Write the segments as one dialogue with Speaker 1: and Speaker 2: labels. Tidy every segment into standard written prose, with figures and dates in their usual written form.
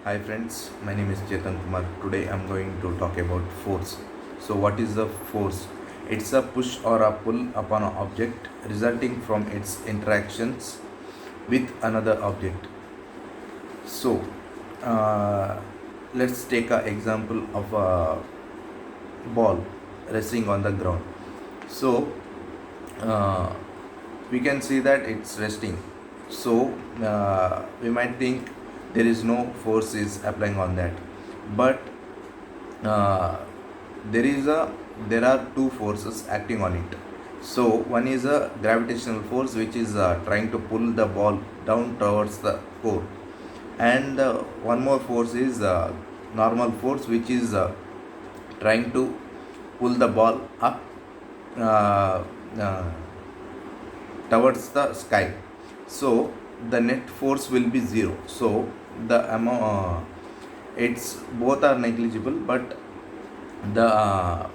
Speaker 1: Hi friends, my name is Chetan Kumar. Today I'm going to talk about force. So what is the force? It's a push or a pull upon an object resulting from its interactions with another object. So uh, let's take an example of a ball resting on the ground. So uh, we can see that it's resting. So we might think there is no force is applying on that, but uh, there is a there are two forces acting on it. So one is a gravitational force which is trying to pull the ball down towards the core, and one more force is normal force which is trying to pull the ball up uh, uh, towards the sky. So the net force will be zero. So the amount it's both are negligible, but the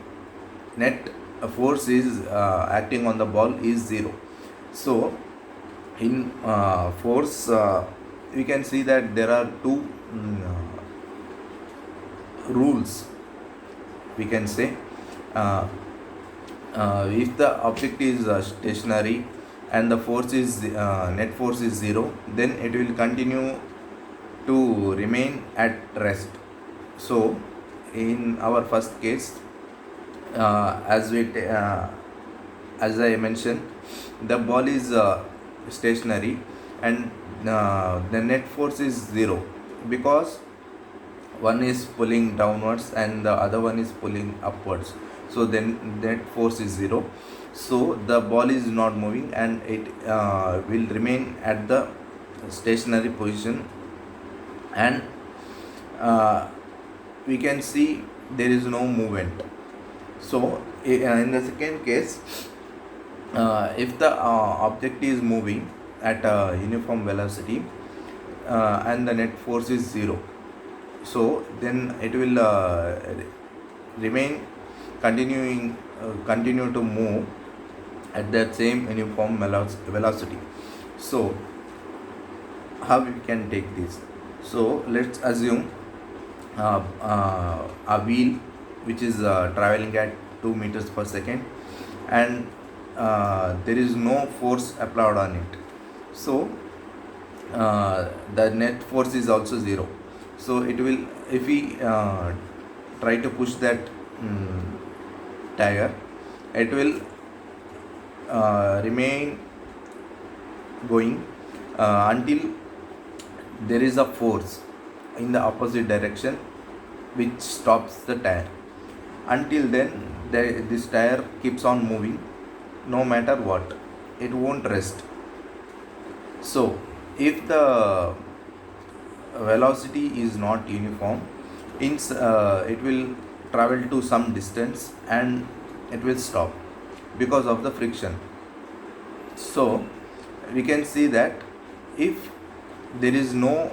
Speaker 1: net force is acting on the ball is zero. So in force we can see that there are two rules, we can say. uh, if the object is stationary and the force is net force is zero, then it will continue to remain at rest. So in our first case, as I mentioned, the ball is stationary, and the net force is zero because one is pulling downwards and the other one is pulling upwards. So then net force is zero. So the ball is not moving, and it will remain at the stationary position, and uh, we can see there is no movement. So in the second case, if the object is moving at a uniform velocity and the net force is zero, so then it will remain continue to move at that same uniform velocity. So how we can take this? So let's assume a wheel which is traveling at 2 meters per second, and there is no force applied on it. So the net force is also zero. So it will, if we try to push that tire, it will remain going until there is a force in the opposite direction which stops the tire. Until then, this tire keeps on moving no matter what, it won't rest. So if the velocity is not uniform, it will travel to some distance and it will stop because of the friction. So we can see that if there is no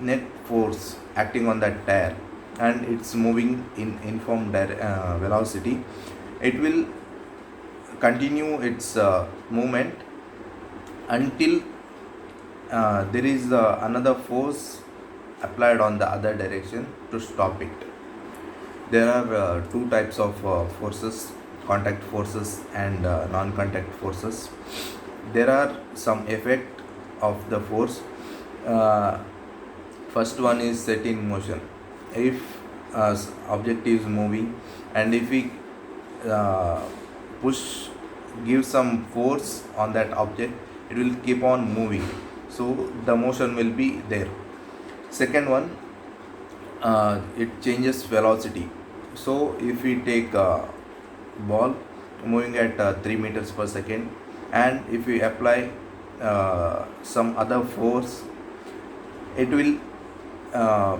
Speaker 1: net force acting on that tire and it's moving in uniform velocity, it will continue its movement until there is another force applied on the other direction to stop it. There are two types of forces: contact forces and non-contact forces. There are some effect of the force. uh, First one is set in motion. If object is moving, and if we uh, push give some force on that object, it will keep on moving, so the motion will be there. Second one, it changes velocity. So if we take a ball moving at 3 meters per second, and if we apply some other force, it will uh,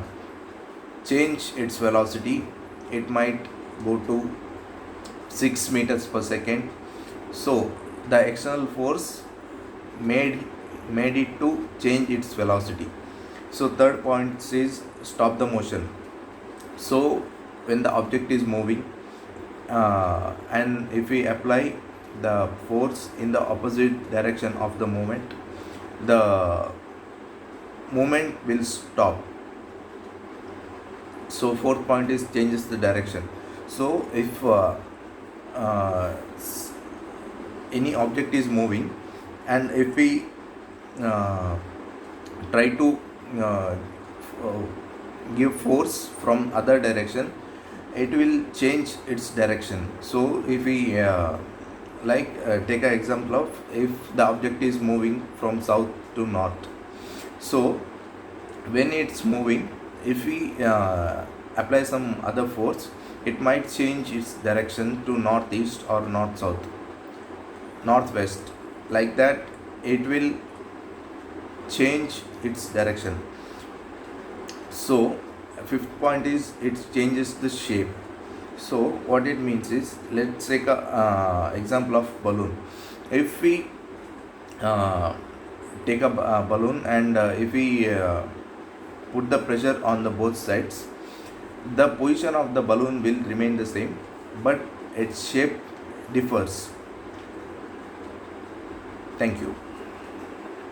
Speaker 1: change its velocity. It might go to 6 meters per second. So the external force made it to change its velocity. So third point says stop the motion. So when the object is moving, and if we apply the force in the opposite direction of the movement, the movement will stop. So fourth point is changes the direction. So if any object is moving, and if we uh, try to uh, uh, give force from other direction, it will change its direction. So if we take an example of, if the object is moving from south to north, so when it's moving, if we apply some other force, it might change its direction to northeast or north south, northwest. Like that, it will change its direction. So fifth point is it changes the shape. So what it means is, let's take a example of balloon. If we take a balloon, and if we put the pressure on the both sides, the position of the balloon will remain the same, but its shape differs. Thank you.